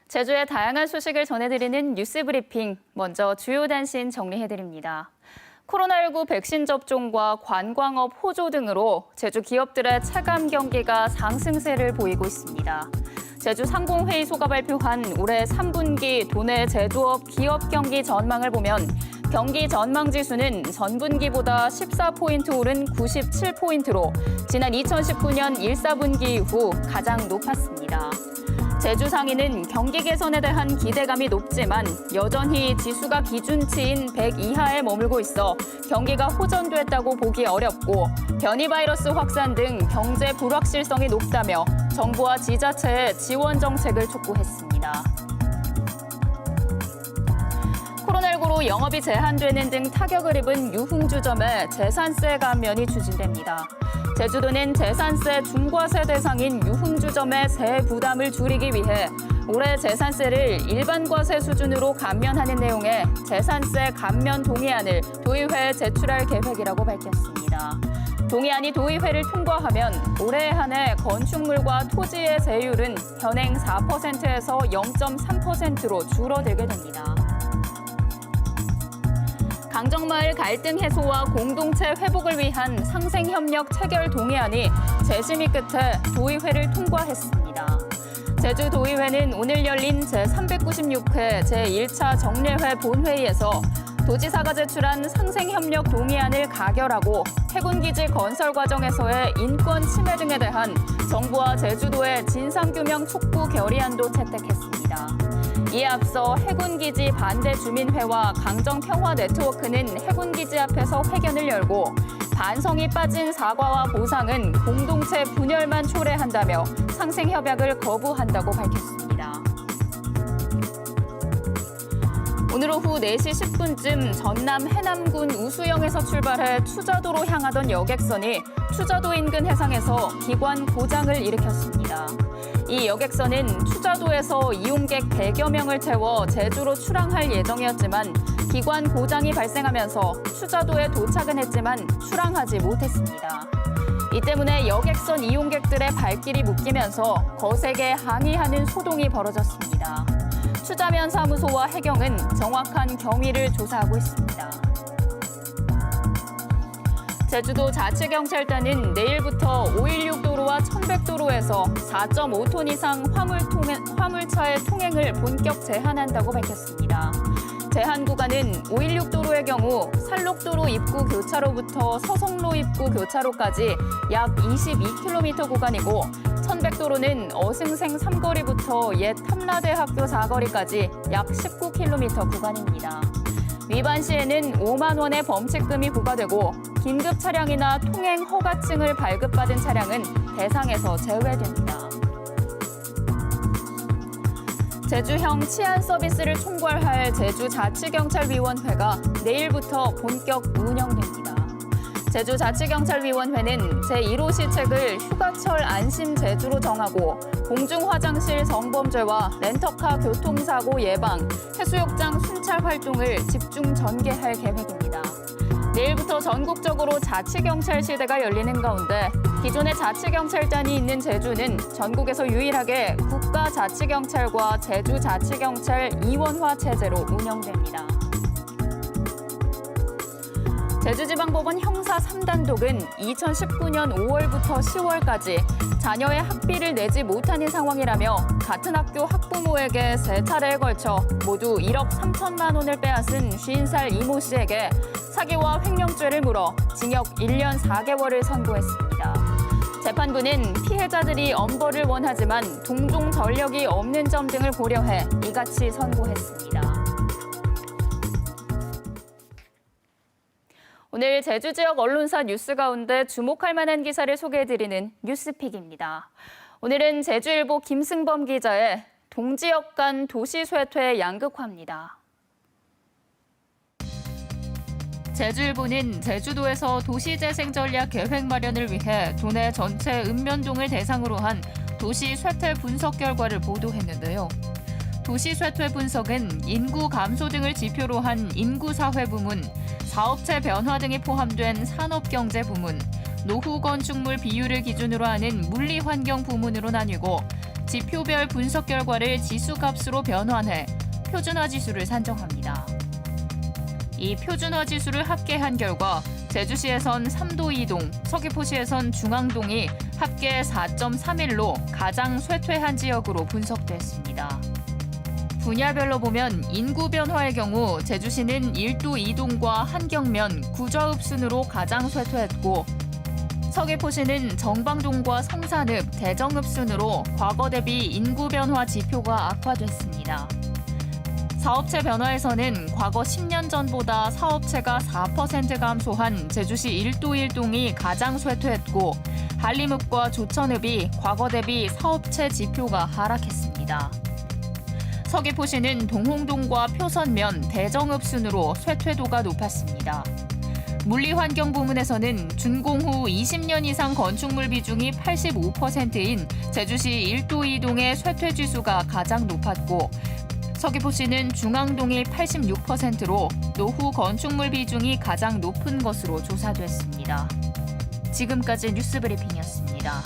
제주의 다양한 소식을 전해드리는 뉴스 브리핑, 먼저 주요 단신 정리해드립니다. 코로나19 백신 접종과 관광업 호조 등으로 제주 기업들의 체감 경기가 상승세를 보이고 있습니다. 제주 상공회의소가 발표한 올해 3분기 도내 제조업 기업 경기 전망을 보면 경기 전망 지수는 전분기보다 14포인트 오른 97포인트로 지난 2019년 1, 4분기 이후 가장 높았습니다. 제주 상인은 경기 개선에 대한 기대감이 높지만 여전히 지수가 기준치인 100 이하에 머물고 있어 경기가 호전됐다고 보기 어렵고 변이 바이러스 확산 등 경제 불확실성이 높다며 정부와 지자체의 지원 정책을 촉구했습니다. 코로나19로 영업이 제한되는 등 타격을 입은 유흥주점에 재산세 감면이 추진됩니다. 제주도는 재산세 중과세 대상인 유흥주점의 세 부담을 줄이기 위해 올해 재산세를 일반 과세 수준으로 감면하는 내용의 재산세 감면 동의안을 도의회에 제출할 계획이라고 밝혔습니다. 동의안이 도의회를 통과하면 올해 한해 건축물과 토지의 세율은 현행 4%에서 0.3%로 줄어들게 됩니다. 강정마을 갈등 해소와 공동체 회복을 위한 상생협력 체결 동의안이 재심의 끝에 도의회를 통과했습니다. 제주도의회는 오늘 열린 제396회 제1차 정례회 본회의에서 도지사가 제출한 상생협력 동의안을 가결하고 해군기지 건설 과정에서의 인권 침해 등에 대한 정부와 제주도의 진상규명 촉구 결의안도 채택했습니다. 이에 앞서 해군기지 반대 주민회와 강정평화네트워크는 해군기지 앞에서 회견을 열고 반성이 빠진 사과와 보상은 공동체 분열만 초래한다며 상생협약을 거부한다고 밝혔습니다. 오늘 오후 4시 10분쯤 전남 해남군 우수영에서 출발해 추자도로 향하던 여객선이 추자도 인근 해상에서 기관 고장을 일으켰습니다. 이 여객선은 추자도에서 이용객 100여 명을 태워 제주로 출항할 예정이었지만 기관 고장이 발생하면서 추자도에 도착은 했지만 출항하지 못했습니다. 이 때문에 여객선 이용객들의 발길이 묶이면서 거세게 항의하는 소동이 벌어졌습니다. 추자면 사무소와 해경은 정확한 경위를 조사하고 있습니다. 제주도 자치경찰단은 내일부터 516도로와 1100도로에서 4.5톤 이상 화물차의 통행을 본격 제한한다고 밝혔습니다. 제한 구간은 516도로의 경우 살록도로 입구 교차로부터 서성로 입구 교차로까지 약 22km 구간이고 1100도로는 어승생 3거리부터 옛 탐라대학교 4거리까지 약 19km 구간입니다. 위반 시에는 5만 원의 범칙금이 부과되고 긴급 차량이나 통행 허가증을 발급받은 차량은 대상에서 제외됩니다. 제주형 치안 서비스를 총괄할 제주자치경찰위원회가 내일부터 본격 운영됩니다. 제주자치경찰위원회는 제1호 시책을 휴가철 안심 제주로 정하고 공중화장실 성범죄와 렌터카 교통사고 예방, 해수욕장 순찰 활동을 집중 전개할 계획입니다. 내일부터 전국적으로 자치경찰 시대가 열리는 가운데 기존의 자치경찰단이 있는 제주는 전국에서 유일하게 국가자치경찰과 제주자치경찰 2원화 체제로 운영됩니다. 제주지방법원 형사 3단독은 2019년 5월부터 10월까지 자녀의 학비를 내지 못하는 상황이라며 같은 학교 학부모에게 3차례에 걸쳐 모두 1억 3천만 원을 빼앗은 50살 이모 씨에게 사기와 횡령죄를 물어 징역 1년 4개월을 선고했습니다. 재판부는 피해자들이 엄벌을 원하지만 동종 전력이 없는 점 등을 고려해 이같이 선고했습니다. 오늘 제주 지역 언론사 뉴스 가운데 주목할 만한 기사를 소개해드리는 뉴스픽입니다. 오늘은 제주일보 김승범 기자의 동지역 간 도시 쇠퇴 양극화입니다. 제주일보는 제주도에서 도시재생 전략 계획 마련을 위해 도내 전체 읍면동을 대상으로 한 도시 쇠퇴 분석 결과를 보도했는데요. 도시 쇠퇴 분석은 인구 감소 등을 지표로 한 인구사회 부문, 사업체 변화 등이 포함된 산업경제 부문, 노후 건축물 비율을 기준으로 하는 물리환경 부문으로 나뉘고 지표별 분석 결과를 지수값으로 변환해 표준화 지수를 산정합니다. 이 표준화 지수를 합계한 결과 제주시에선 3도 이동, 서귀포시에선 중앙동이 합계 4.31로 가장 쇠퇴한 지역으로 분석됐습니다. 분야별로 보면 인구 변화의 경우 제주시는 1도 이동과 한경면, 구저읍순으로 가장 쇠퇴했고 서귀포시는 정방동과 성산읍, 대정읍순으로 과거 대비 인구 변화 지표가 악화됐습니다. 사업체 변화에서는 과거 10년 전보다 사업체가 4% 감소한 제주시 1도 1동이 가장 쇠퇴했고 한림읍과 조천읍이 과거 대비 사업체 지표가 하락했습니다. 서귀포시는 동홍동과 표선면, 대정읍순으로 쇠퇴도가 높았습니다. 물리환경 부문에서는 준공 후 20년 이상 건축물 비중이 85%인 제주시 1도 2동의 쇠퇴 지수가 가장 높았고 서귀포시는 중앙동이 86%로 노후 건축물 비중이 가장 높은 것으로 조사됐습니다. 지금까지 뉴스브리핑이었습니다.